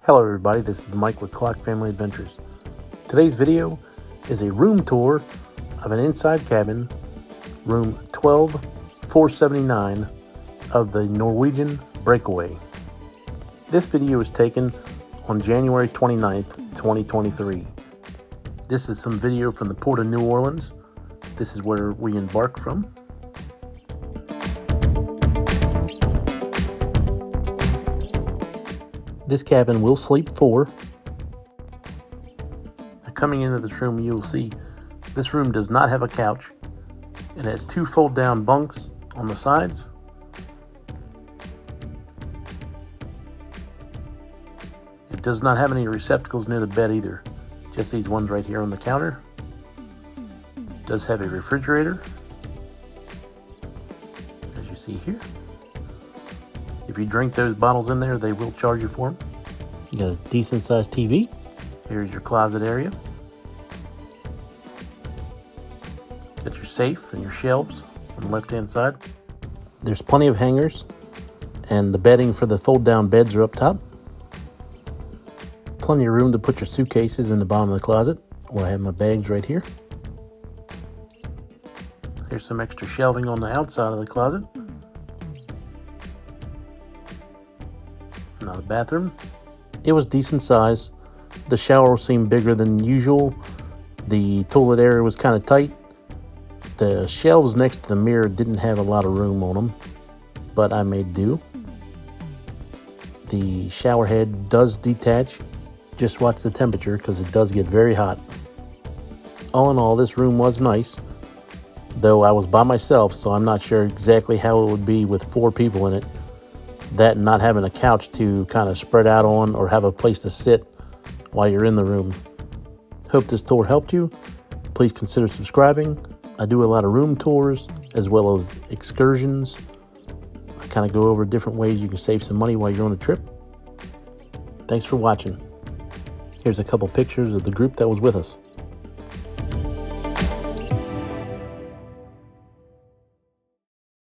Hello everybody, this is Mike with Clock Family Adventures. Today's video is a room tour of an inside cabin, room 12479 of the Norwegian Breakaway. This video was taken on January 29th, 2023. This is some video from the Port of New Orleans. This is where we embarked from. This cabin will sleep 4. Now coming into this room, you will see this room does not have a couch. It has 2 fold-down bunks on the sides. It does not have any receptacles near the bed either. Just these ones right here on the counter. It does have a refrigerator, as you see here. If you drink those bottles in there, they will charge you for them. You got a decent sized TV. Here's your closet area. Got your safe and your shelves on the left hand side. There's plenty of hangers, and the bedding for the fold down beds are up top. Plenty of room to put your suitcases in the bottom of the closet, where I have my bags right here. There's some extra shelving on the outside of the closet. Now the bathroom. It was decent size. The shower seemed bigger than usual. The toilet area was kind of tight. The shelves next to the mirror didn't have a lot of room on them, but I made do. The shower head does detach. Just watch the temperature because it does get very hot. All in all, this room was nice, though I was by myself, so I'm not sure exactly how it would be with 4 people in it. That and not having a couch to kind of spread out on or have a place to sit while you're in the room. Hope this tour helped you. Please consider subscribing. I do a lot of room tours as well as excursions. I kind of go over different ways you can save some money while you're on a trip. Thanks for watching. Here's a couple pictures of the group that was with us.